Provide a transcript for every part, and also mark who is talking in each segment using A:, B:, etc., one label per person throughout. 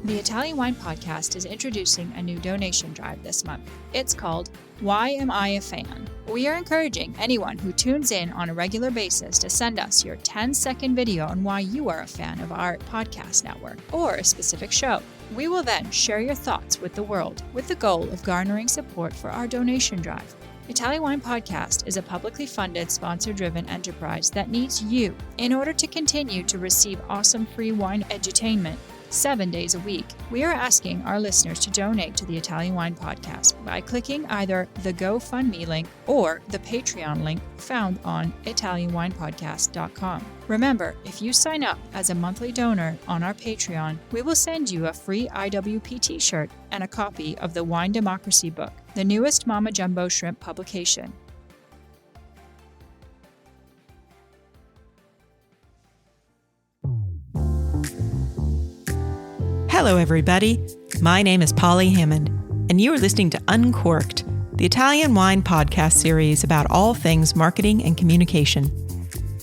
A: The Italian Wine Podcast is introducing a new donation drive this month. It's called Why Am I a Fan? We are encouraging anyone who tunes in on a regular basis to send us your 10-second video on why you are a fan of our podcast network or a specific show. We will then share your thoughts with the world with the goal of garnering support for our donation drive. Italian Wine Podcast is a publicly funded, sponsor-driven enterprise that needs you in order to continue to receive awesome free wine edutainment 7 days a week. We are asking our listeners to donate to the Italian Wine Podcast by clicking either the GoFundMe link or the Patreon link found on ItalianWinePodcast.com. Remember, if you sign up as a monthly donor on our Patreon, we will send you a free IWP t-shirt and a copy of the Wine Democracy book, the newest Mama Jumbo Shrimp publication.
B: Hello, everybody. My name is Polly Hammond, and you are listening to Uncorked, the Italian wine podcast series about all things marketing and communication.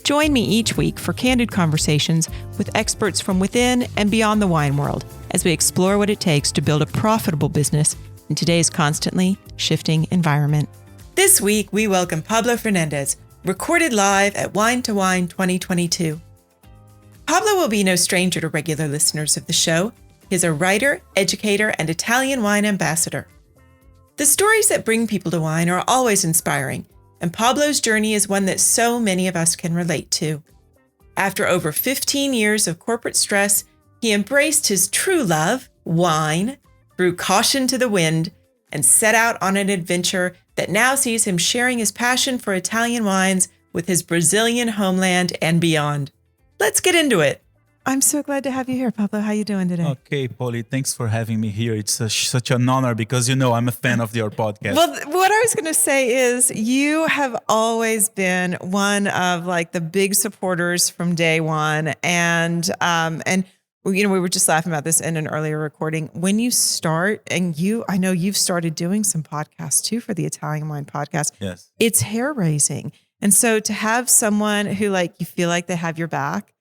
B: Join me each week for candid conversations with experts from within and beyond the wine world as we explore what it takes to build a profitable business in today's constantly shifting environment. This week, we welcome Pablo Fernandez, recorded live at Wine to Wine 2022. Pablo will be no stranger to regular listeners of the show. He's a writer, educator, and Italian wine ambassador. The stories that bring people to wine are always inspiring, and Pablo's journey is one that so many of us can relate to. After over 15 years of corporate stress, he embraced his true love, wine, threw caution to the wind, and set out on an adventure that now sees him sharing his passion for Italian wines with his Brazilian homeland and beyond. Let's get into it. I'm so glad to have you here, Pablo. How are you doing today?
C: Okay, Polly, thanks for having me here. It's such an honor because, I'm a fan of your podcast.
B: Well, what I was going to say is you have always been one of the big supporters from day one. And we were just laughing about this in an earlier recording. When you start, and I know you've started doing some podcasts too for the Italian Wine Podcast.
C: Yes.
B: It's hair raising. And so to have someone who you feel like they have your back,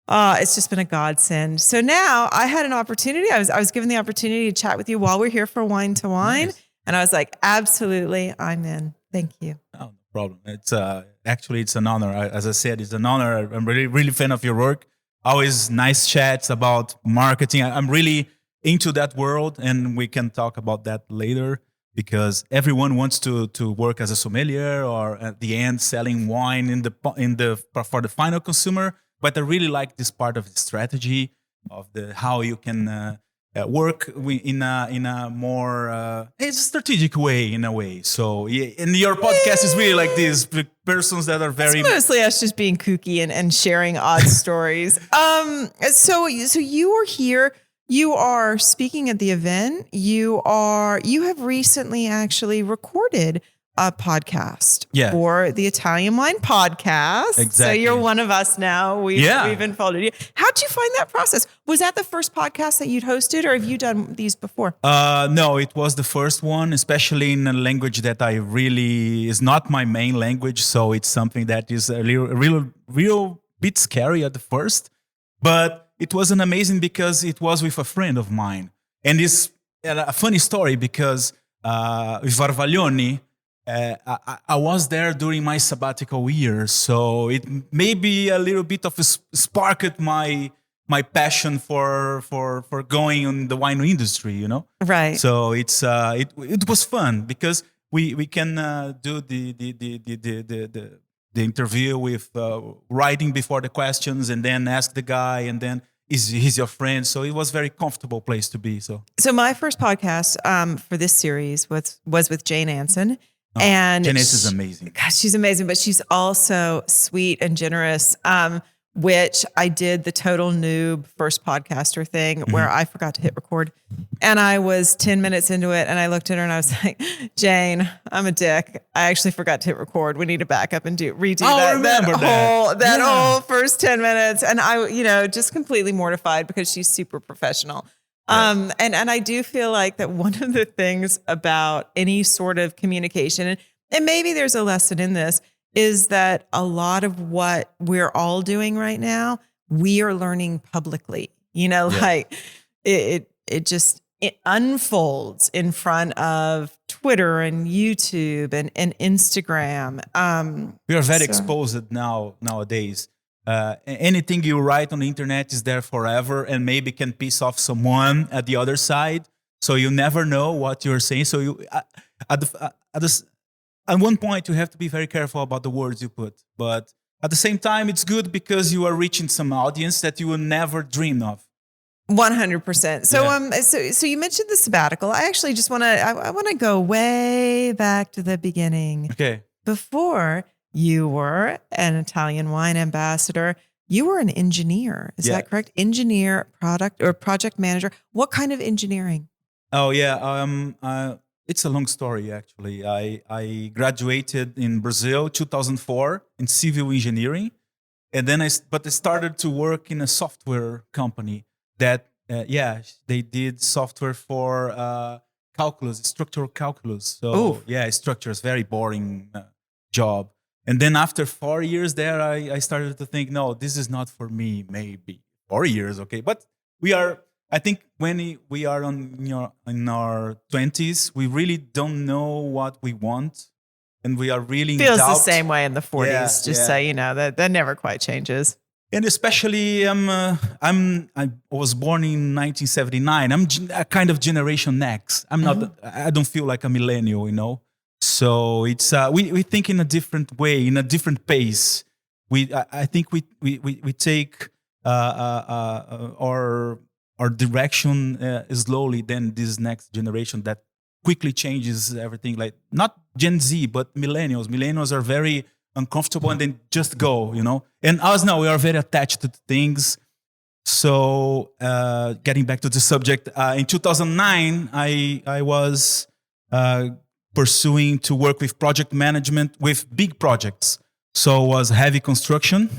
B: it's just been a godsend. So now I had an opportunity. I was given the opportunity to chat with you while we're here for Wine to Wine. Nice. And I was like, absolutely, I'm in. Thank you.
C: No problem. It's actually, it's an honor. As I said, it's an honor. I'm really, really fan of your work. Always nice chats about marketing. I'm really into that world, and we can talk about that later because everyone wants to work as a sommelier or at the end selling wine for the final consumer. But I really like this part of the strategy of how you can work in a more strategic way in a way. So yeah, and your podcast is really like these persons that are very
B: it's mostly us just being kooky and sharing odd stories. So you are here. You are speaking at the event. You have recently actually recorded a podcast for the Italian Wine Podcast.
C: Exactly.
B: So you're one of us now. We've unfolded you. How'd you find that process? Was that the first podcast that you'd hosted, or have you done these before?
C: No, it was the first one, especially in a language that is not my main language. So it's something that is a real bit scary at the first, but it wasn't amazing because it was with a friend of mine. And it's a funny story because with Varvaglioni, I was there during my sabbatical year, so it maybe a little bit of sparked my passion for going in the wine industry,
B: Right.
C: So it's it was fun because we can do the interview with writing before the questions and then ask the guy and then he's your friend. So it was a very comfortable place to be. So
B: my first podcast for this series was with Jane Anson. And
C: Janice is amazing.
B: Gosh, she's amazing, but she's also sweet and generous, which I did the total noob first podcaster thing where I forgot to hit record. And I was 10 minutes into it and I looked at her and I was like, Jane, I'm a dick. I actually forgot to hit record. We need to back up and redo that whole first 10 minutes. And I, just completely mortified because she's super professional. And I do feel like that one of the things about any sort of communication, and maybe there's a lesson in this, is that a lot of what we're all doing right now, we are learning publicly. it unfolds in front of Twitter and YouTube and Instagram.
C: We are very exposed nowadays. Anything you write on the internet is there forever and maybe can piss off someone at the other side. So you never know what you're saying. So you, at one point, you have to be very careful about the words you put. But at the same time, it's good because you are reaching some audience that you will never dream of.
B: 100%. So you mentioned the sabbatical. I actually just want to go way back to the beginning.
C: Okay.
B: Before you were an Italian wine ambassador, you were an engineer. Is that correct? Engineer, product or project manager. What kind of engineering?
C: Oh yeah. It's a long story actually. I graduated in Brazil 2004 in civil engineering, and then I started to work in a software company that they did software for calculus, structural calculus. So structure is very boring job. And then after 4 years there, I started to think, no, this is not for me. Maybe 4 years, okay, but I think when we are in our 20s, we really don't know what we want, and we are really
B: feels
C: in doubt.
B: The same way in the 40s. So you know that never quite changes.
C: And especially, I was born in 1979. I'm a kind of Generation X. I'm not. I don't feel like a millennial, you know. So it's we think in a different way, in a different pace. I think we take our direction slowly. Then this next generation that quickly changes everything. Like not Gen Z, but millennials. Millennials are very uncomfortable and then just go, you know. And us now, we are very attached to things. So getting back to the subject, in 2009, I was pursuing to work with project management with big projects. So it was heavy construction,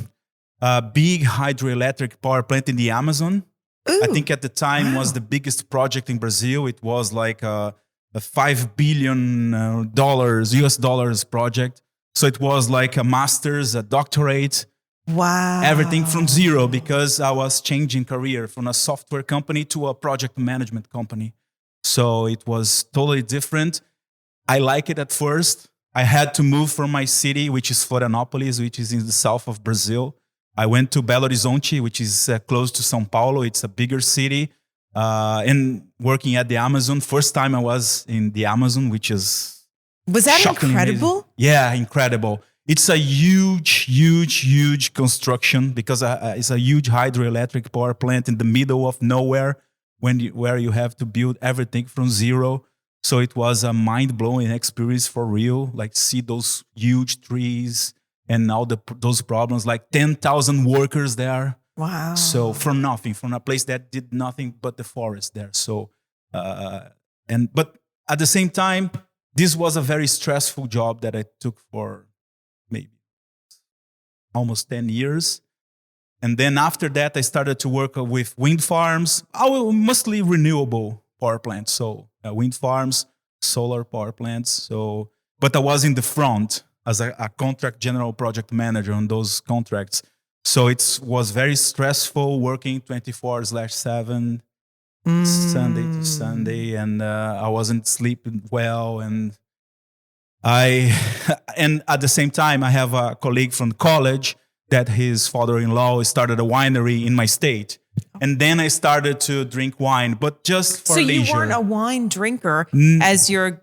C: big hydroelectric power plant in the Amazon. Ooh, I think at the time was the biggest project in Brazil. It was like a $5 billion US dollars project. So it was like a master's, a doctorate.
B: Wow.
C: Everything from zero, because I was changing career from a software company to a project management company. So it was totally different. I like it at first. I had to move from my city, which is Florianópolis, which is in the south of Brazil. I went to Belo Horizonte, which is close to São Paulo. It's a bigger city. And working at the Amazon. First time I was in the Amazon, which is...
B: Was that incredible?
C: Amazing. Yeah, incredible. It's a huge construction because it's a huge hydroelectric power plant in the middle of nowhere where you have to build everything from zero. So it was a mind-blowing experience for real. Like see those huge trees and all those problems, like 10,000 workers there.
B: Wow.
C: So from nothing, from a place that did nothing but the forest there. So, but at the same time, this was a very stressful job that I took for maybe almost 10 years. And then after that, I started to work with wind farms, mostly renewable power plants. So wind farms, solar power plants. So, but I was in the front as a contract general project manager on those contracts. So it was very stressful working 24/7. Sunday to Sunday, and I wasn't sleeping well, and at the same time I have a colleague from college that his father-in-law started a winery in my state, and then I started to drink wine, but just for leisure.
B: So you weren't a wine drinker as you're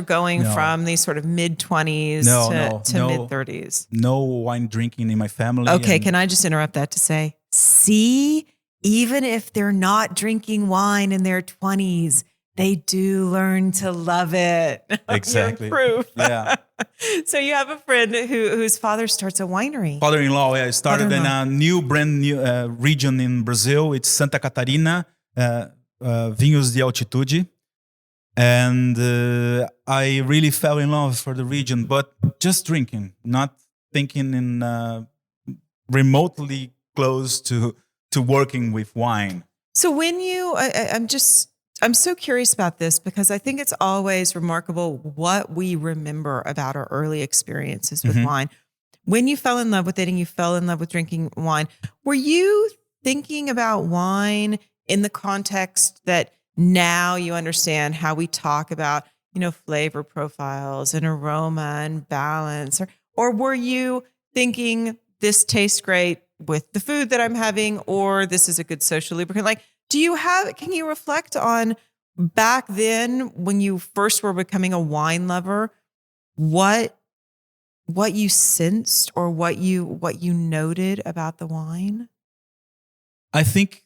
B: going from these sort of mid-20s to mid-30s.
C: No wine drinking in my family.
B: Okay, can I just interrupt that to say, see? Even if they're not drinking wine in their 20s, they do learn to love it.
C: Exactly.
B: You're proof.
C: Yeah.
B: So you have a friend whose father starts a winery.
C: Father-in-law, yeah. Started in a brand new region in Brazil. It's Santa Catarina, Vinhos de Altitude. And I really fell in love for the region, but just drinking, not thinking in remotely close to working with wine.
B: So when I'm so curious about this because I think it's always remarkable what we remember about our early experiences with wine. When you fell in love with it and you fell in love with drinking wine, were you thinking about wine in the context that now you understand how we talk about, flavor profiles and aroma and balance, or were you thinking this tastes great with the food that I'm having, or this is a good social lubricant? Like, can you reflect on back then when you first were becoming a wine lover, what you sensed or what you noted about the wine?
C: I think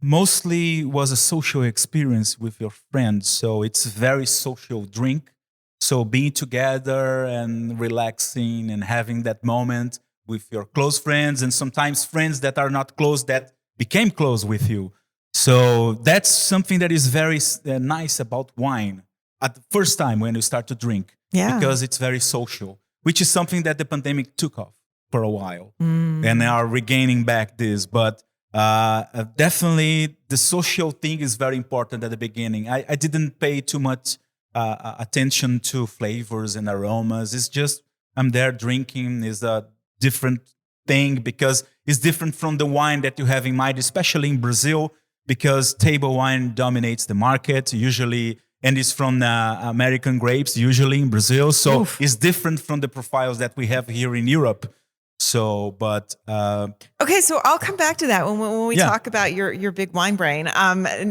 C: mostly was a social experience with your friends. So it's a very social drink. So being together and relaxing and having that moment with your close friends, and sometimes friends that are not close that became close with you. So that's something that is very nice about wine at the first time when you start to drink, because it's very social, which is something that the pandemic took off for a while and are regaining back this. But definitely the social thing is very important at the beginning. I didn't pay too much attention to flavors and aromas. It's just I'm there drinking is a different thing because it's different from the wine that you have in mind, especially in Brazil, because table wine dominates the market usually, and it's from American grapes usually in Brazil. So it's different from the profiles that we have here in Europe. So, but
B: okay, so I'll come back to that when we talk about your big wine brain.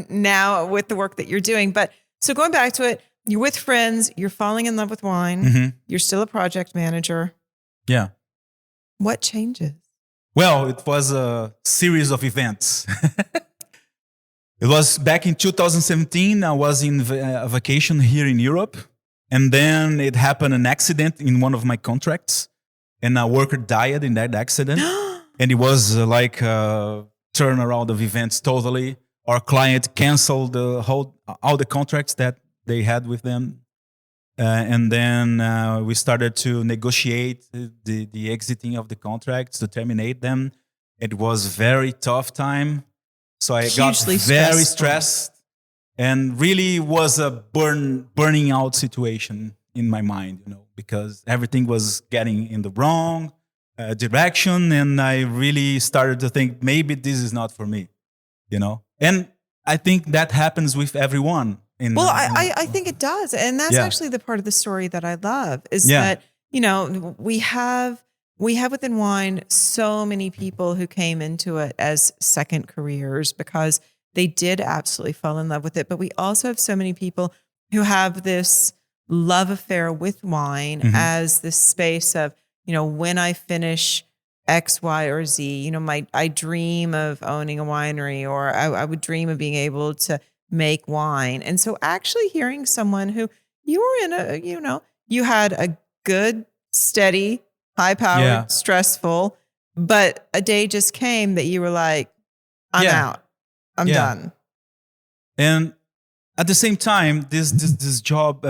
B: Now with the work that you're doing, but so going back to it, you're with friends, you're falling in love with wine, you're still a project manager.
C: Yeah.
B: What changes?
C: Well, it was a series of events. It was back in 2017. I was in a vacation here in Europe, and then it happened an accident in one of my contracts. And a worker died in that accident. And it was like a turnaround of events totally. Our client canceled all the contracts that they had with them. And then we started to negotiate the exiting of the contracts to terminate them. It was a very tough time. So I got very stressed. And really was a burning out situation in my mind, because everything was getting in the wrong direction. And I really started to think, maybe this is not for me, And I think that happens with everyone.
B: I think it does. And that's actually the part of the story that I love is that, we have within wine so many people who came into it as second careers because they did absolutely fall in love with it. But we also have so many people who have this love affair with wine as this space of, when I finish X, Y, or Z, I dream of owning a winery, or I would dream of being able to make wine. And so actually hearing someone who you were in you had a good, steady, high-powered, stressful, but a day just came that you were like, I'm out. I'm done.
C: And at the same time, this job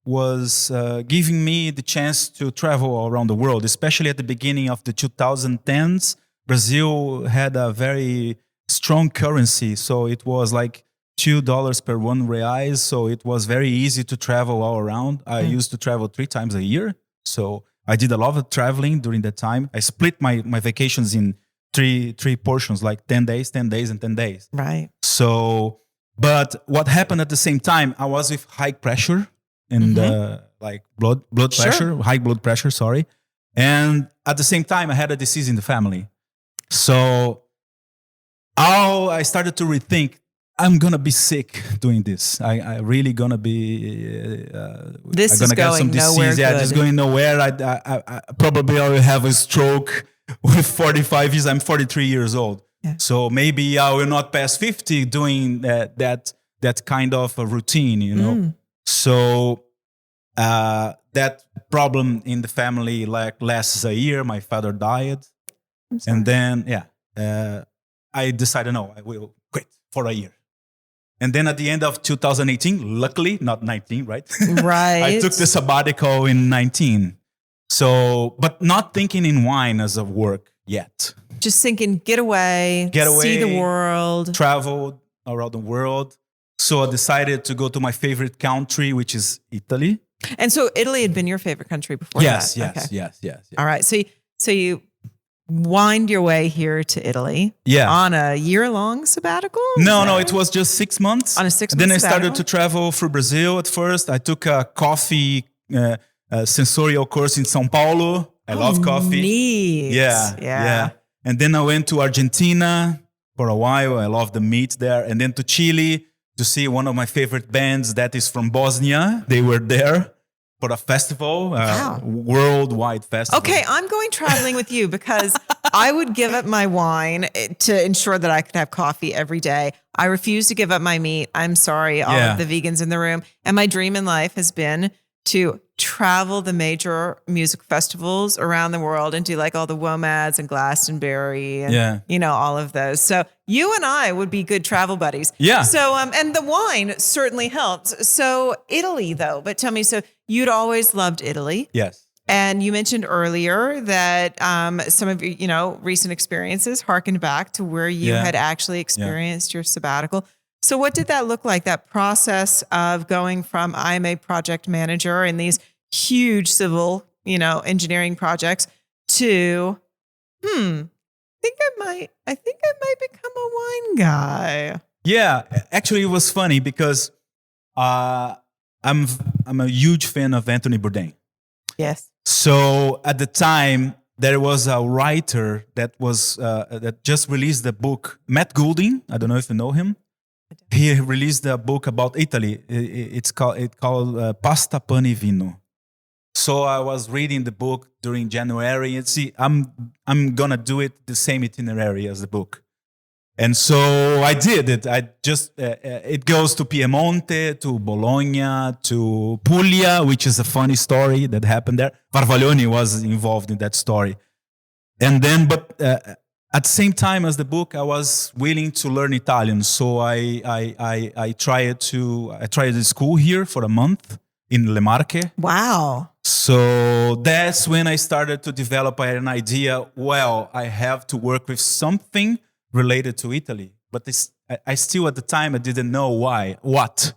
C: was giving me the chance to travel around the world, especially at the beginning of the 2010s. Brazil had a very strong currency, so it was like $2 per R$1. So it was very easy to travel all around. I used to travel 3 times a year. So I did a lot of traveling during that time. I split my vacations in three portions, like 10 days, 10 days, and 10 days.
B: Right.
C: So, but what happened at the same time, I was with high pressure and like blood pressure, high blood pressure, sorry. And at the same time, I had a disease in the family. So I started to rethink, I'm going to be sick doing this. I really going to be...
B: this is going nowhere good.
C: Yeah, this is going nowhere. I probably I will have a stroke with 45 years. I'm 43 years old. Yeah. So maybe I will not pass 50 doing that kind of a routine, So that problem in the family lasts a year. My father died. And then, I decided, no, I will quit for a year. And then at the end of 2018, luckily, not 19, right?
B: Right.
C: I took the sabbatical in 19. So, but not thinking in wine as a work yet.
B: Just thinking, get away, see the world.
C: Travel around the world. So I decided to go to my favorite country, which is Italy.
B: And so Italy had been your favorite country before that?
C: Yes.
B: All right. So you wind your way here to Italy.
C: Yeah.
B: On a year-long sabbatical?
C: No, it was just 6 months.
B: On a 6 month
C: Then I
B: sabbatical?
C: started to travel through Brazil at first. I took a coffee sensorial course in São Paulo. I love coffee.
B: Neat.
C: Yeah. And then I went to Argentina for a while. I love the meat there. And then to Chile to see one of my favorite bands that is from Bosnia. They were there for a festival, worldwide festival.
B: Okay, I'm going traveling with you because I would give up my wine to ensure that I could have coffee every day. I refuse to give up my meat. I'm sorry, all of the vegans in the room. And my dream in life has been to travel the major music festivals around the world and do like all the WOMADs and Glastonbury and, you know, all of those. So you and I would be good travel buddies.
C: Yeah.
B: So, and the wine certainly helps. So Italy though, but tell me, so you'd always loved Italy.
C: Yes.
B: And you mentioned earlier that some of your, you know, recent experiences harkened back to where you had actually experienced your sabbatical. So what did that look like, that process of going from I'm a project manager in these huge civil, you know, engineering projects to, I think I might become a wine guy.
C: Yeah, actually it was funny because I'm a huge fan of Anthony Bourdain.
B: Yes.
C: So at the time, there was a writer that was that just released the book, Matt Goulding. I don't know if you know him. He released a book about Italy. It's called Pasta, Pane e Vino. So I was reading the book during January and see, I'm gonna do it the same itinerary as the book. And so I did it. I just, it goes to Piemonte, to Bologna, to Puglia, which is a funny story that happened there. Varvaglione was involved in that story. And then, but at the same time as the book, I was willing to learn Italian. So I tried the school here for a month in Le Marche.
B: Wow.
C: So that's when I started to develop an idea. Well, I have to work with something related to Italy, but I still at the time I didn't know what.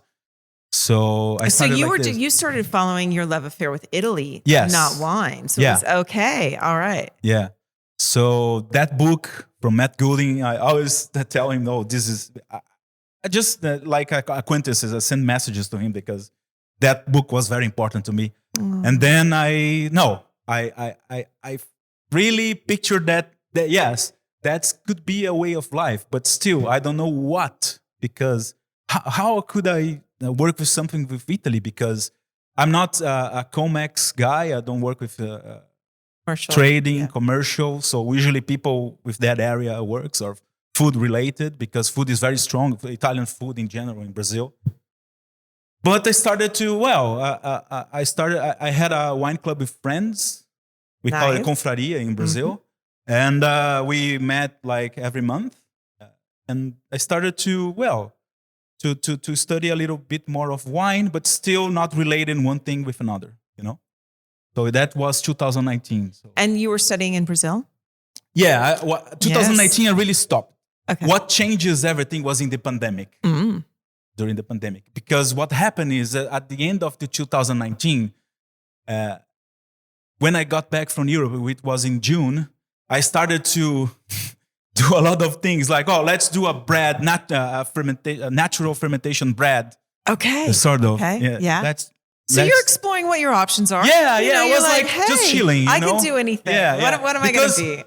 C: So I started. So
B: you started following your love affair with Italy,
C: yes,
B: not wine. So it's okay, all right.
C: Yeah. So that book from Matt Goulding, I always tell him, "No, this is." I just like acquaintances, I send messages to him because that book was very important to me. And then I really pictured that yes. That could be a way of life, but still, I don't know what, because how could I work with something with Italy? Because I'm not a Comex guy. I don't work with trading, commercial. So usually people with that area works or food related, because food is very strong, Italian food in general in Brazil. But I started to, I had a wine club with friends. We call it Confraria in Brazil. And we met like every month, and I started to study a little bit more of wine, but still not relating one thing with another, you know. So that was 2019. So.
B: And you were studying in Brazil?
C: Yeah, 2019 I really stopped.
B: Okay.
C: What changes everything was in the pandemic. During the pandemic, because what happened is that at the end of the 2019, when I got back from Europe, it was in June. I started to do a lot of things like, let's do a bread, natural fermentation bread.
B: Okay.
C: Sort of.
B: Okay. Yeah.
C: So
B: you're exploring what your options are.
C: Yeah.
B: You know,
C: I was like
B: hey,
C: just chilling.
B: I can do anything.
C: Yeah.
B: What am I going to be?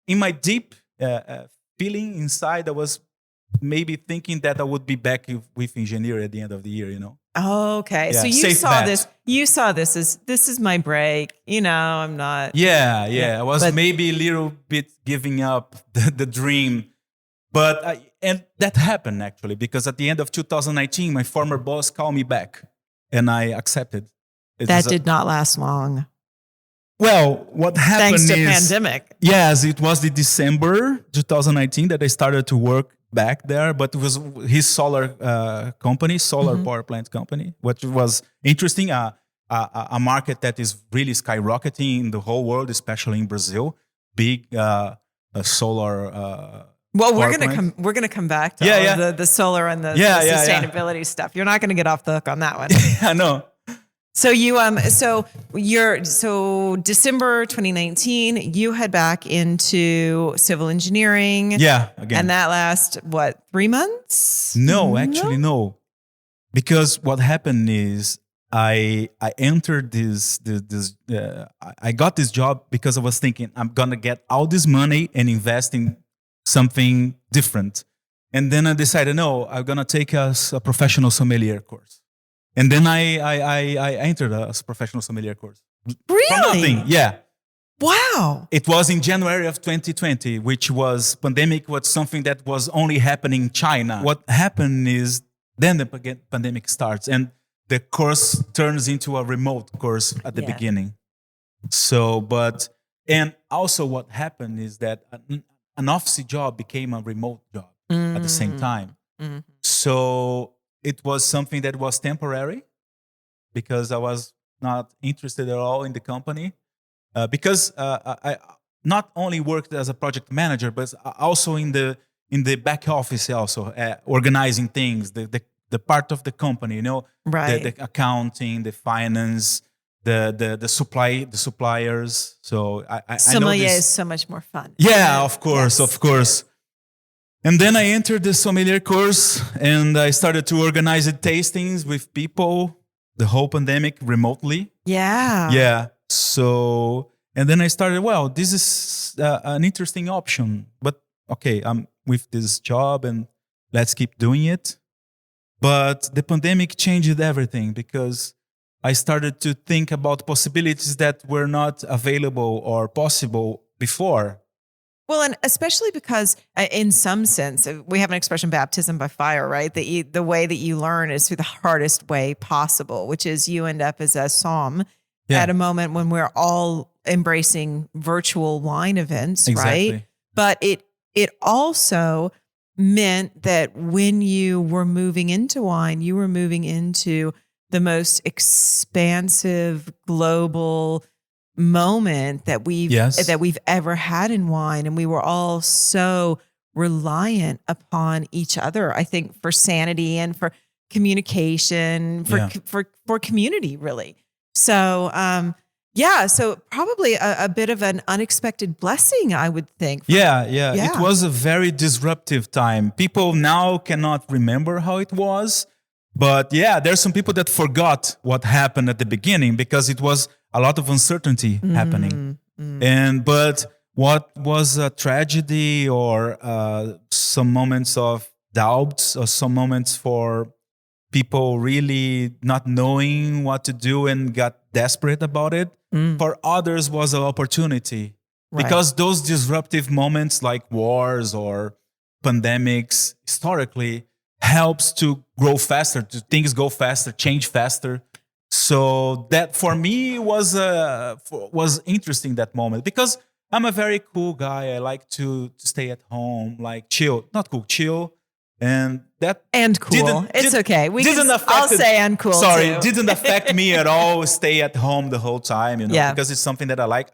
C: In my deep feeling inside, I was maybe thinking that I would be back with engineering at the end of the year, you know.
B: Okay.
C: Yeah,
B: so you saw this as this is my break. You know, I'm not.
C: Yeah. I was maybe a little bit giving up the dream. And that happened actually, because at the end of 2019, my former boss called me back and I accepted.
B: That did not last long.
C: Well, what happened
B: Thanks to pandemic.
C: Yes, it was the December 2019 that I started to work back there, but it was his solar company, power plant company, which was interesting. A market that is really skyrocketing in the whole world, especially in Brazil. Big solar.
B: Well, we're gonna come back to all of the solar and the sustainability stuff. You're not gonna get off the hook on that one.
C: I know.
B: So December 2019, you head back into civil engineering.
C: Yeah, again.
B: And that lasts, 3 months?
C: No, actually, no. Because what happened is I entered I got this job because I was thinking I'm going to get all this money and invest in something different. And then I decided, no, I'm going to take a professional sommelier course. And then I entered a professional sommelier course.
B: Really?
C: For nothing, yeah.
B: Wow.
C: It was in January of 2020, which was pandemic, was something that was only happening in China. What happened is then the pandemic starts and the course turns into a remote course at the beginning. So, and also what happened is that an office job became a remote job at the same time. Mm-hmm. So it was something that was temporary because I was not interested at all in the company. Because I not only worked as a project manager, but also in the back office, also organizing things, the part of the company,
B: right?
C: The accounting, the finance, the suppliers. So
B: sommelier
C: I know
B: is so much more fun.
C: Yeah, of course,
B: yes.
C: of course. And then I entered the sommelier course, and I started to organize tastings with people. The whole pandemic remotely.
B: Yeah.
C: Yeah. So, and then I started, well, this is an interesting option, but okay, I'm with this job and let's keep doing it. But the pandemic changed everything because I started to think about possibilities that were not available or possible before.
B: Well, and especially because in some sense, we have an expression, baptism by fire, right? The way that you learn is through the hardest way possible, which is you end up as a somm at a moment when we're all embracing virtual wine events,
C: exactly.
B: Right? But it also meant that when you were moving into wine, you were moving into the most expansive global moment that we've ever had in wine, and we were all so reliant upon each other, I think, for sanity and for communication, for community, really. So so probably a bit of an unexpected blessing, I would think.
C: Yeah. It was a very disruptive time. People now cannot remember how it was, but there's some people that forgot what happened at the beginning because it was a lot of uncertainty happening. But what was a tragedy or some moments of doubts or some moments for people really not knowing what to do and got desperate about it, for others was an opportunity. Right. Because those disruptive moments like wars or pandemics historically helps to grow faster, to things go faster, change faster. So that for me was interesting, that moment, because I'm a very cool guy. I like to stay at home, like chill, not cool, chill. And
B: cool. It's okay. I'll say and cool.
C: Sorry,
B: too.
C: Didn't affect me at all. Stay at home the whole time, because it's something that I like.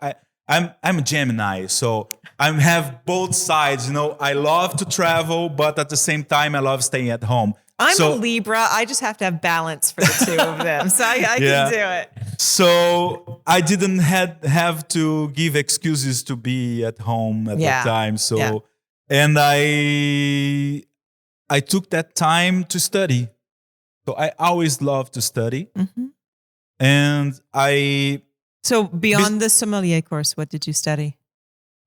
C: I'm a Gemini, so I have both sides. I love to travel, but at the same time, I love staying at home.
B: I'm a Libra. I just have to have balance for the two of them, so I can do it.
C: So I didn't have to give excuses to be at home at that time. So and I took that time to study. So I always loved to study. Mm-hmm. And
B: So beyond the sommelier course, what did you study?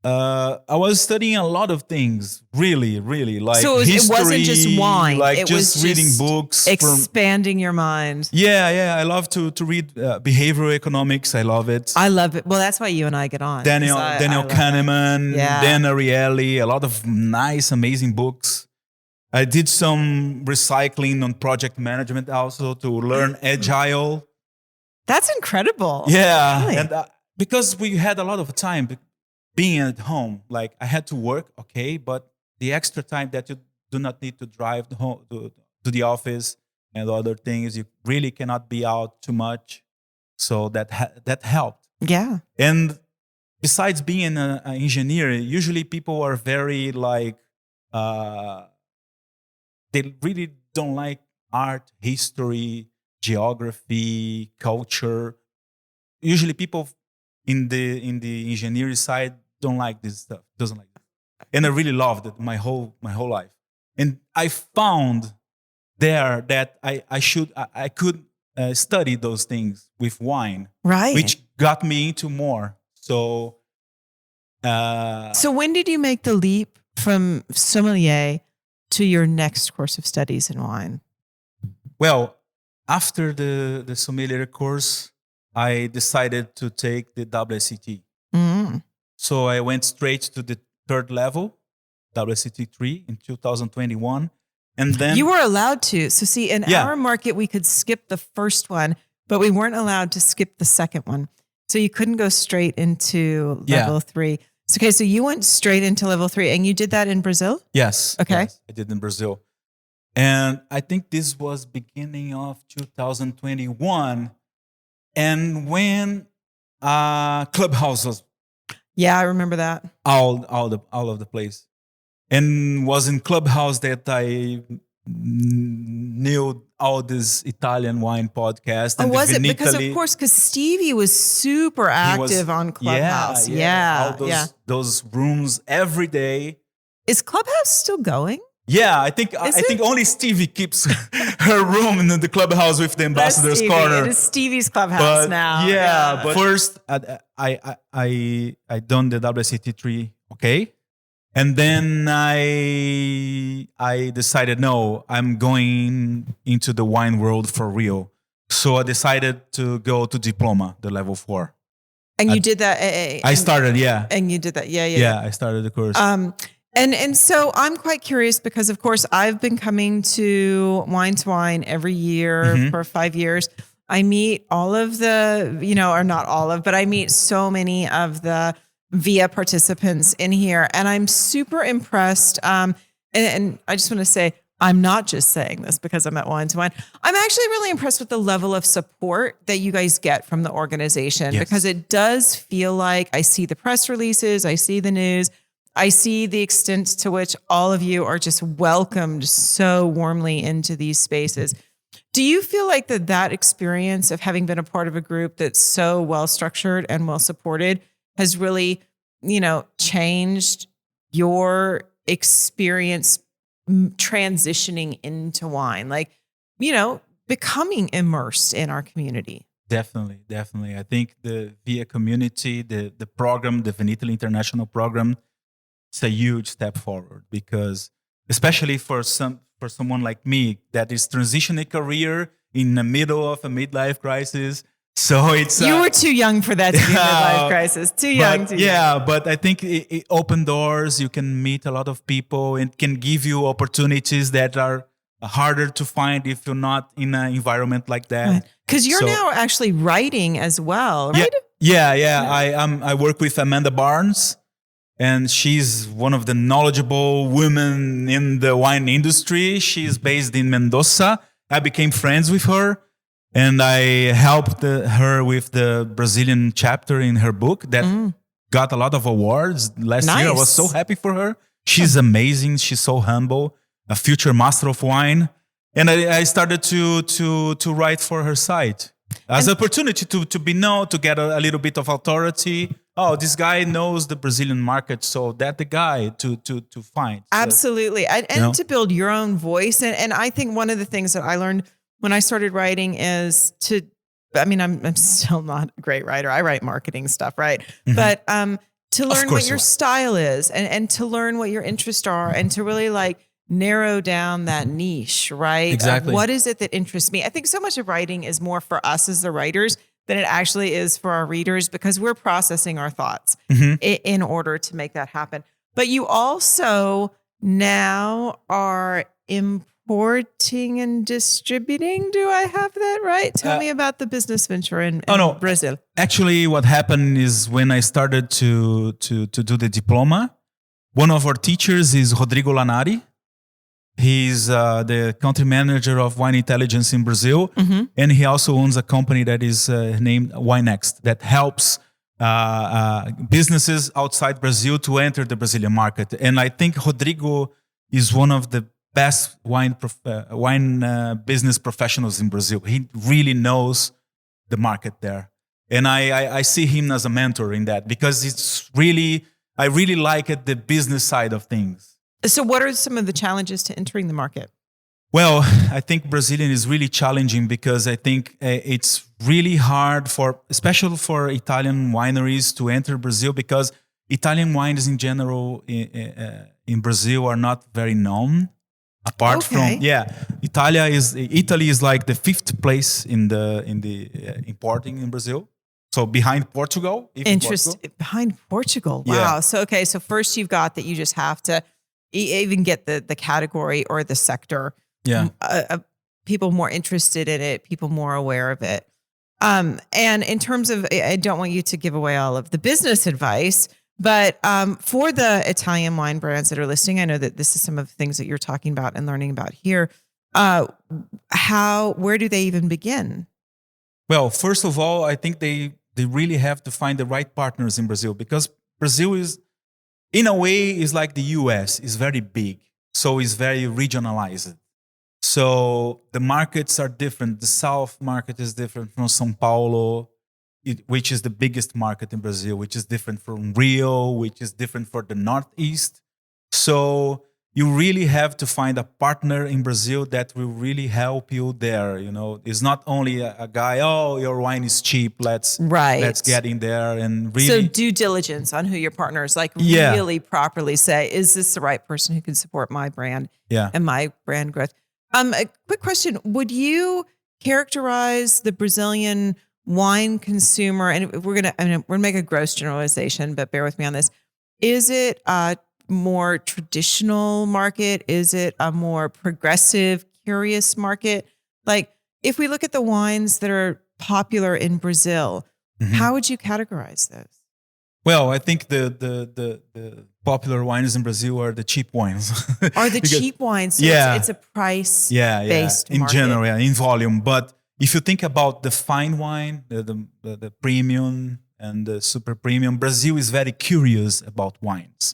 C: I was studying a lot of things, really, really, like
B: so
C: history.
B: It wasn't just wine.
C: Like
B: it
C: just
B: was
C: reading books.
B: Expanding your mind.
C: Yeah. I love to read behavioral economics. I love it.
B: I love it. Well, that's why you and I get on.
C: Daniel Kahneman, Dan Ariely, a lot of nice, amazing books. I did some recycling on project management also to learn agile.
B: That's incredible.
C: Yeah.
B: Really?
C: And because we had a lot of time being at home, like I had to work, okay, but the extra time that you do not need to drive home to the office and other things, you really cannot be out too much. So that helped.
B: Yeah.
C: And besides being an engineer, usually people are very like, they really don't like art, history, geography, culture. Usually people in the engineering side don't like this stuff, doesn't like it. And I really loved it my whole life. And I found there that I could study those things with wine,
B: Right.
C: which got me into more. So
B: when did you make the leap from sommelier to your next course of studies in wine?
C: Well, after the sommelier course, I decided to take the WSET.
B: Mm.
C: So I went straight to the third level, WSET 3 in 2021. And then
B: You were allowed to. So see, in
C: Yeah.
B: our market, we could skip the first one, but we weren't allowed to skip the second one. So you couldn't go straight into level 3. So, okay, so you went straight into level 3 and you did that in Brazil?
C: Yes.
B: Okay.
C: Yes, I did in Brazil. And I think this was beginning of 2021. And when Clubhouse was
B: Yeah, I remember that.
C: all of the place. And was in Clubhouse that I knew all this Italian wine podcast. And
B: was it?
C: Vinitaly.
B: Because of course, because Stevie was super active on Clubhouse. Yeah.
C: All those rooms every day.
B: Is Clubhouse still going?
C: Yeah, I think only Stevie keeps her room in the Clubhouse with the ambassador's
B: Stevie.
C: corner.
B: It is Stevie's Clubhouse now.
C: Yeah, but first I done the WCT 3, okay? And then I decided, no, I'm going into the wine world for real. So I decided to go to diploma, the level 4.
B: And you did that.
C: I started, yeah.
B: And you did that. Yeah.
C: Yeah, I started the course.
B: And so I'm quite curious because, of course, I've been coming to Wine to Wine every year for 5 years. I meet all of the, or not all of, but I meet so many of the VIA participants in here. And I'm super impressed. And I just want to say, I'm not just saying this because I'm at Wine to Wine. I'm actually really impressed with the level of support that you guys get from the organization, because it does feel like I see the press releases, I see the news, I see the extent to which all of you are just welcomed so warmly into these spaces. Do you feel like that experience of having been a part of a group that's so well structured and well supported has really, changed your experience transitioning into wine, becoming immersed in our community?
C: Definitely. I think the VIA community, the program, the Vinitaly International program, it's a huge step forward, because especially for someone like me that is transitioning career in the middle of a midlife crisis. So it's
B: you were too young for that to be a midlife crisis. Too young.
C: But I think it opened doors. You can meet a lot of people and can give you opportunities that are harder to find if you're not in an environment like that.
B: Because you're now actually writing as well, right?
C: Yeah. I work with Amanda Barnes, and she's one of the knowledgeable women in the wine industry. She's based in Mendoza. I became friends with her, and I helped her with the Brazilian chapter in her book that got a lot of awards last year. I was so happy for her. She's amazing. She's so humble, a future master of wine. And I started to write for her site as an opportunity to be known, to get a little bit of authority. Oh, this guy knows the Brazilian market, so that's the guy to find.
B: Absolutely. And to build your own voice. And I think one of the things that I learned when I started writing is I'm still not a great writer. I write marketing stuff, right? Mm-hmm. But to learn what your style is and to learn what your interests are and to really narrow down that niche, right?
C: Exactly.
B: What is it that interests me? I think so much of writing is more for us as the writers than it actually is for our readers, because we're processing our thoughts in order to make that happen. But you also now are importing and distributing. Do I have that right? Tell me about the business venture in Brazil.
C: Actually, what happened is when I started to do the diploma, one of our teachers is Rodrigo Lanari. He's the country manager of wine intelligence in Brazil. And he also owns a company that is named WineNext that helps businesses outside Brazil to enter the Brazilian market. And I think Rodrigo is one of the best wine business professionals in Brazil. He really knows the market there. And I see him as a mentor in that, because I really like it, the business side of things.
B: So what are some of the challenges to entering the market?
C: Well, I think Brazilian is really challenging, because I think it's really hard especially for Italian wineries to enter Brazil, because Italian wines in general in Brazil are not very known. Apart from Italy is like the 5th place in the importing in Brazil. So behind Portugal.
B: Interesting. Behind Portugal. Wow. Yeah. So first you've got that you just have to even get the category or the sector.
C: Yeah.
B: People more interested in it, people more aware of it. And in terms of, I don't want you to give away all of the business advice, but for the Italian wine brands that are listening, I know that this is some of the things that you're talking about and learning about here. Where do they even begin?
C: Well, first of all, I think they really have to find the right partners in Brazil, because Brazil is, in a way, is like the US, is very big. So it's very regionalized. So the markets are different. The South market is different from São Paulo, which is the biggest market in Brazil, which is different from Rio, which is different for the Northeast. So you really have to find a partner in Brazil that will really help you there. You know, it's not only a guy, oh, your wine is cheap, let's get in there and really.
B: So due diligence on who your partner is, really properly say, is this the right person who can support my brand and my brand growth? A quick question. Would you characterize the Brazilian wine consumer, and we're gonna make a gross generalization, but bear with me on this. Is it a more traditional market? Is it a more progressive, curious market? Like, if we look at the wines that are popular in Brazil, how would you categorize those?
C: Well, I think the popular wines in Brazil are the cheap wines.
B: Are the cheap wines? So it's a price based
C: in
B: market.
C: general, in volume. But if you think about the fine wine, the premium and the super premium, Brazil is very curious about wines.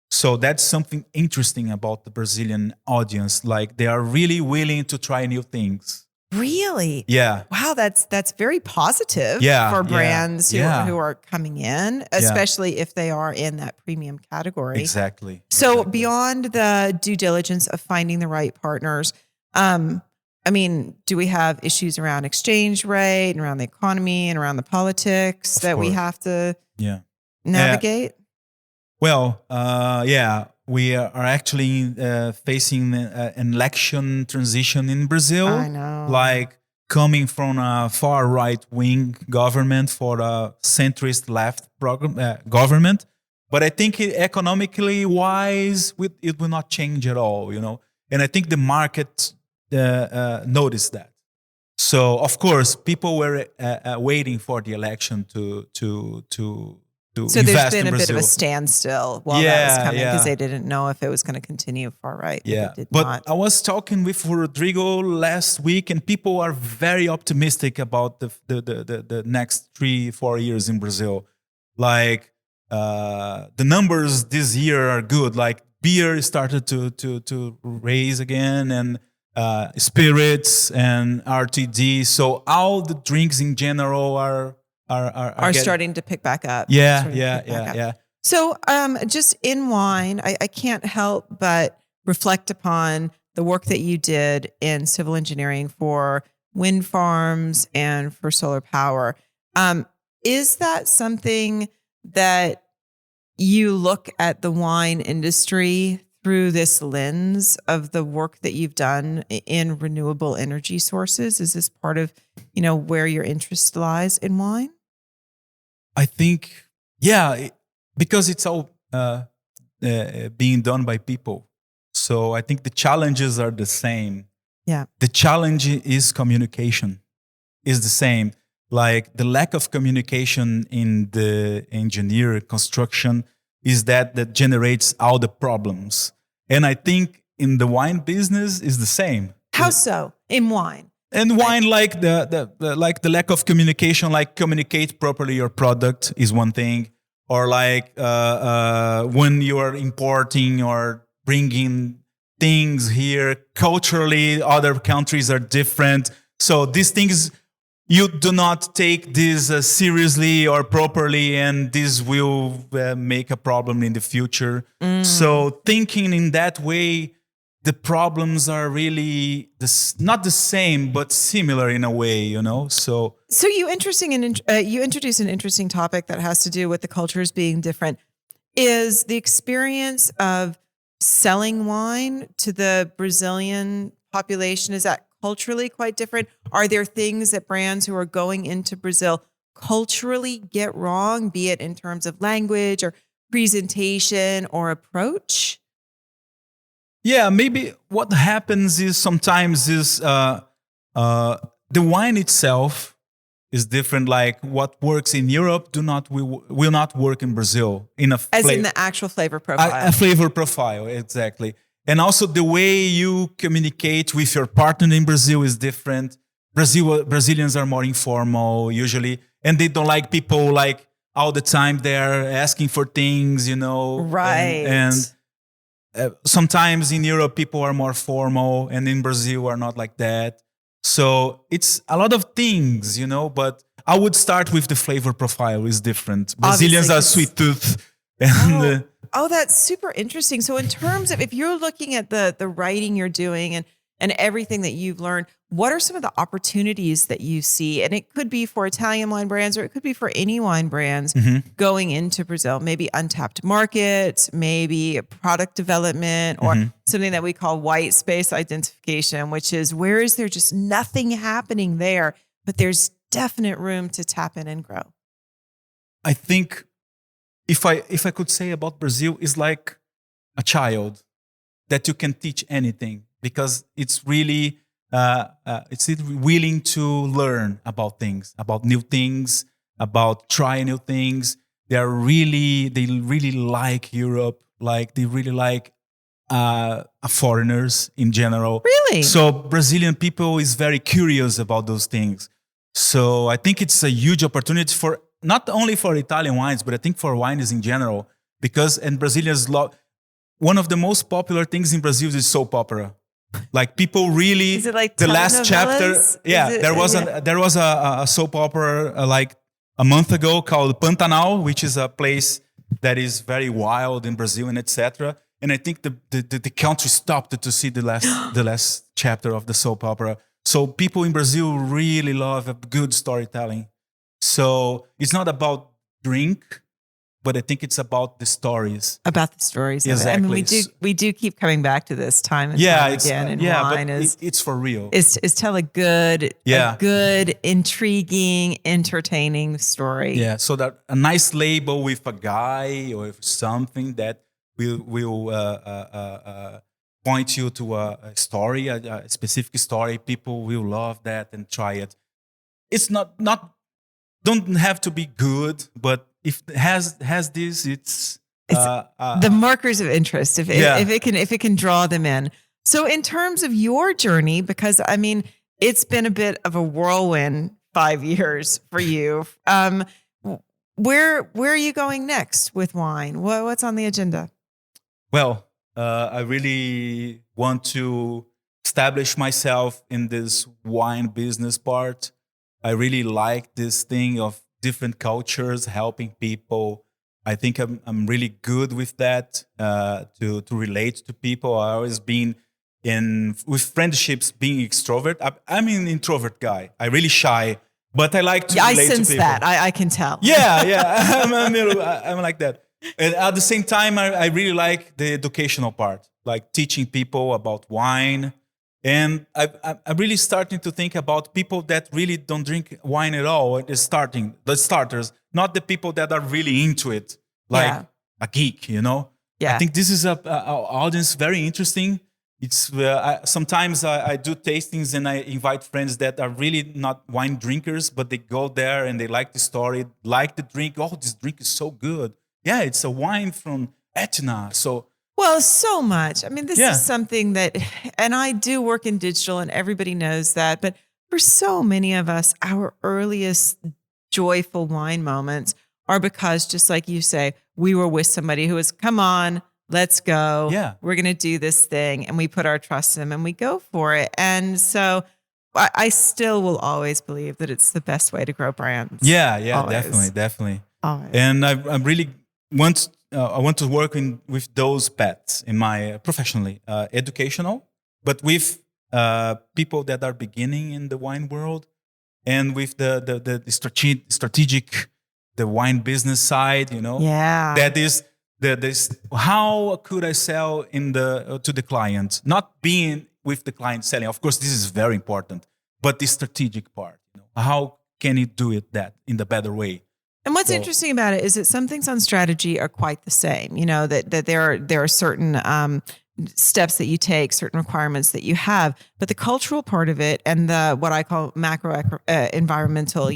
C: So that's something interesting about the Brazilian audience. Like, they are really willing to try new things.
B: Really?
C: Yeah.
B: Wow, that's very positive for brands who are coming in, especially if they are in that premium category.
C: Exactly.
B: So beyond the due diligence of finding the right partners, I mean, do we have issues around exchange rate and around the economy and around the politics that we have to navigate?
C: Well, we are actually facing an election transition in Brazil.
B: I know.
C: Like, coming from a far right-wing government for a centrist left government. But I think economically wise, it will not change at all, you know. And I think the market noticed that. So, of course, people were waiting for the election to
B: so there's been a bit of a standstill while that was coming, because they didn't know if it was going to continue far right.
C: Yeah, but I was talking with Rodrigo last week, and people are very optimistic about the next 3-4 years in Brazil. Like, the numbers this year are good. Like, beer started to raise again, and spirits and RTD. So all the drinks in general are
B: starting to pick back up.
C: Yeah.
B: So just in wine, I can't help but reflect upon the work that you did in civil engineering for wind farms and for solar power. Is that something that you look at the wine industry through this lens of the work that you've done in renewable energy sources? Is this part of, where your interest lies in wine?
C: I think, because it's all being done by people. So I think the challenges are the same.
B: Yeah.
C: The challenge is communication, is the same. Like, the lack of communication in the engineer construction is that generates all the problems. And I think in the wine business is the same.
B: How so? In wine?
C: And wine, like the lack of communication, like communicate properly your product is one thing, or like when you are importing or bringing things here. Culturally, other countries are different. So these things, you do not take this seriously or properly, and this will make a problem in the future. So thinking in that way, the problems are really not the same, but similar in a way, you know? So
B: you introduce an interesting topic that has to do with the cultures being different. Is the experience of selling wine to the Brazilian population, is that culturally quite different? Are there things that brands who are going into Brazil culturally get wrong, be it in terms of language or presentation or approach?
C: yeah, maybe what happens is sometimes is the wine itself is different. Like what works in Europe will not work in Brazil in
B: in the actual flavor profile.
C: A flavor profile, exactly. And also the way you communicate with your partner in Brazil is different. Brazilians are more informal usually, and they don't like people like all the time they're asking for things, you know.
B: Right.
C: And sometimes in Europe, people are more formal, and in Brazil are not like that. So it's a lot of things, you know, but I would start with the flavor profile is different. Brazilians are sweet tooth. And,
B: that's super interesting. So in terms of, if you're looking at the writing you're doing and everything that you've learned, what are some of the opportunities that you see? And it could be for Italian wine brands, or it could be for any wine brands going into Brazil, maybe untapped markets, maybe product development, or something that we call white space identification, which is where is there just nothing happening there, but there's definite room to tap in and grow.
C: I think if I could say about Brazil, is like a child that you can teach anything, because it's really it's willing to learn about things, about new things, about trying new things. They really like Europe, like they really like foreigners in general.
B: Really?
C: So Brazilian people is very curious about those things. So I think it's a huge opportunity for not only for Italian wines, but I think for wines in general, because and Brazilians love. One of the most popular things in Brazil is soap opera. Like people really,
B: is it like
C: the last chapter. Yeah, there was a soap opera like a month ago called Pantanal, which is a place that is very wild in Brazil and etc. And I think the country stopped to see the last chapter of the soap opera. So people in Brazil really love a good storytelling. So it's not about drink, but I think it's about the stories.
B: About the stories.
C: Exactly.
B: I mean, we do keep coming back to this time and time again. And wine
C: it's for real.
B: Is tell a good, intriguing, entertaining story.
C: Yeah. So that a nice label with a guy or something that will point you to a story, a specific story. People will love that and try it. It's not don't have to be good, but if it has this, it's
B: the markers of interest. If it can draw them in. So in terms of your journey, because I mean, it's been a bit of a whirlwind 5 years for you. Where are you going next with wine? What's on the agenda?
C: Well, I really want to establish myself in this wine business part. I really like this thing of different cultures, helping people. I think I'm really good with that, to relate to people. I always been with friendships being extrovert. I'm an introvert guy. I'm really shy, but I like to relate to people. I sense
B: that. I can tell.
C: Yeah. I'm like that. And at the same time, I really like the educational part, like teaching people about wine. And I'm really starting to think about people that really don't drink wine at all. The starters, not the people that are really into it, like a geek, you know?
B: Yeah.
C: I think this is a audience very interesting. It's sometimes I do tastings and I invite friends that are really not wine drinkers, but they go there and they like the story, like the drink. Oh, this drink is so good. Yeah, it's a wine from Etna.
B: Well, so much. I mean, this is something that, and I do work in digital and everybody knows that, but for so many of us, our earliest joyful wine moments are because, just like you say, we were with somebody who was, come on, let's go.
C: Yeah.
B: We're going to do this thing. And we put our trust in them and we go for it. And so I still will always believe that it's the best way to grow brands.
C: Yeah,
B: Always.
C: definitely.
B: Always.
C: And I really want to work with those paths in my professionally, educational, but with people that are beginning in the wine world, and with the strategic, the wine business side. That is this. How could I sell to the client? Not being with the client selling. Of course, this is very important, but the strategic part. How can you do it in the better way?
B: And what's interesting about it is that some things on strategy are quite the same. That there are certain steps that you take, certain requirements that you have, but the cultural part of it and the what I call macro environmental,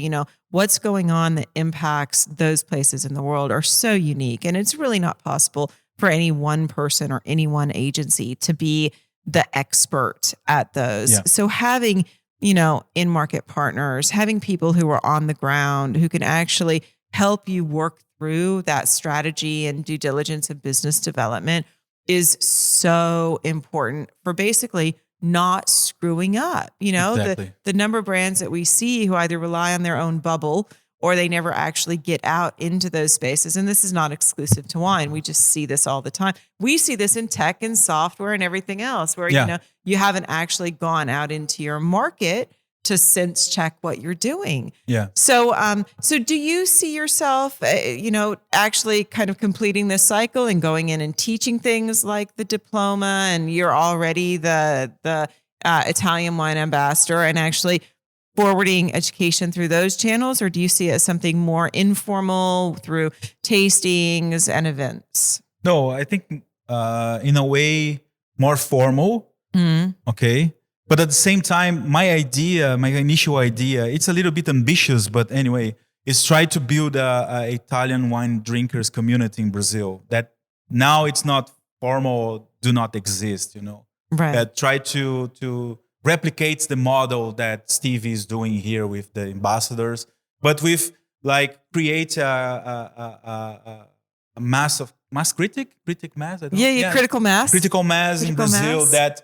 B: what's going on that impacts those places in the world are so unique, and it's really not possible for any one person or any one agency to be the expert at those.
C: Yeah.
B: So having in-market partners, having people who are on the ground who can actually help you work through that strategy and due diligence and business development is so important for basically not screwing up.
C: Exactly.
B: The number of brands that we see who either rely on their own bubble or they never actually get out into those spaces. And this is not exclusive to wine. We just see this all the time. We see this in tech and software and everything else where, you haven't actually gone out into your market to sense check what you're doing.
C: Yeah.
B: So do you see yourself, actually kind of completing this cycle and going in and teaching things like the diploma, and you're already the Italian wine ambassador and actually forwarding education through those channels? Or do you see it as something more informal through tastings and events?
C: No, I think in a way more formal. Okay. But at the same time, my initial idea, it's a little bit ambitious, but anyway, is try to build a Italian wine drinkers community in Brazil that now it's not formal, do not exist,
B: Right.
C: That try to replicate the model that Steve is doing here with the ambassadors, but with create a mass critic mass.
B: Critical mass.
C: Critical mass in Brazil that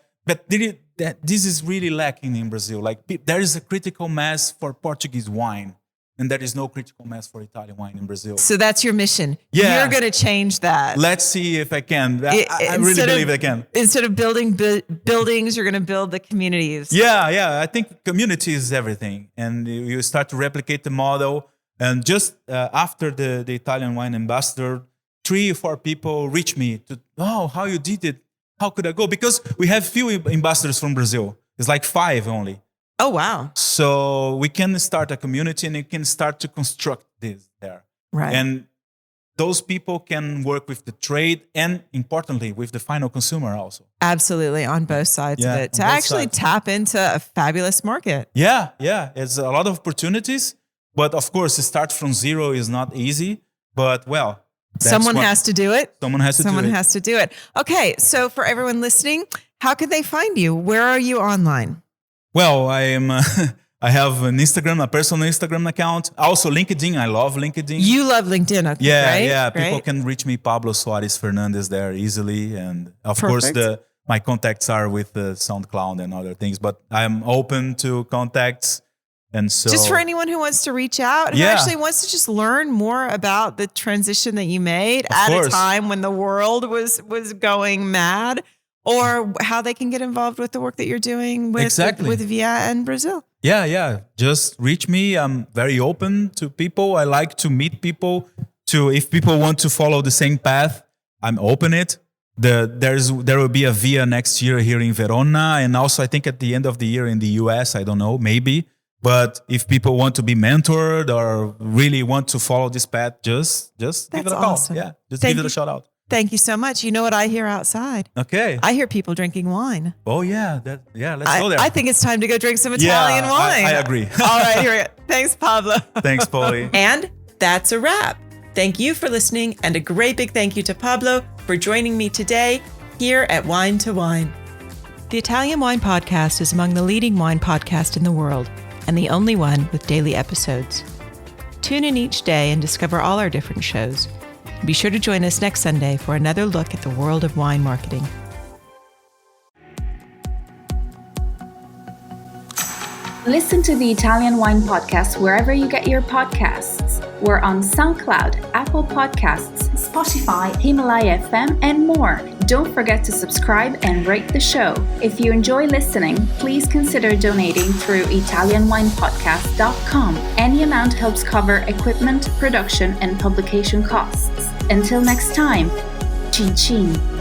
C: this is really lacking in Brazil. There is a critical mass for Portuguese wine, and there is no critical mass for Italian wine in Brazil.
B: So that's your mission.
C: Yeah.
B: You're going to change that.
C: Let's see if I can. I really believe I can.
B: Instead of building buildings, you're going to build the communities.
C: Yeah. I think community is everything. And you start to replicate the model. And just after the Italian wine ambassador, 3 or 4 people reach me how you did it. How could I go? Because we have few ambassadors from Brazil. It's 5 only.
B: Oh, wow.
C: So we can start a community and we can start to construct this there.
B: Right.
C: And those people can work with the trade and, importantly, with the final consumer also.
B: Absolutely, on both sides of it. To actually tap into a fabulous market.
C: Yeah. It's a lot of opportunities. But, of course, to start from zero is not easy. But,
B: someone has to do it.
C: Someone has to do it.
B: Okay, so for everyone listening, how can they find you? Where are you online?
C: Well, I am. I have an Instagram, a personal Instagram account. Also LinkedIn. I love LinkedIn.
B: You love LinkedIn, okay?
C: Yeah.
B: Great.
C: People can reach me, Pablo Fernandez, there easily, and of course my contacts are with the SoundCloud and other things. But I'm open to contacts. And so,
B: just for anyone who wants to reach out, who actually wants to just learn more about the transition that you made a time when the world was going mad, or how they can get involved with the work that you're doing with VIA and Brazil.
C: Yeah. Just reach me. I'm very open to people. I like to meet people. If people want to follow the same path, I'm open it. There will be a VIA next year here in Verona, and also I think at the end of the year in the US. I don't know, maybe. But if people want to be mentored or really want to follow this path, just give it a call.
B: Awesome.
C: Yeah, give it a shout out.
B: Thank you so much. You know what I hear outside?
C: Okay.
B: I hear people drinking wine.
C: Oh, yeah. Let's go there.
B: I think it's time to go drink some Italian wine.
C: I agree.
B: All right, here we go. Thanks, Pablo.
C: Thanks, Polly.
B: And that's a wrap. Thank you for listening, and a great big thank you to Pablo for joining me today here at Wine to Wine.
D: The Italian Wine Podcast is among the leading wine podcasts in the world, and the only one with daily episodes. Tune in each day and discover all our different shows.
B: Be sure to join us next Sunday for another look at the world of wine marketing.
E: Listen to the Italian Wine Podcast wherever you get your podcasts. We're on SoundCloud, Apple Podcasts, Spotify, Himalaya FM, and more. Don't forget to subscribe and rate the show. If you enjoy listening, please consider donating through ItalianWinePodcast.com. Any amount helps cover equipment, production, and publication costs. Until next time, cin cin.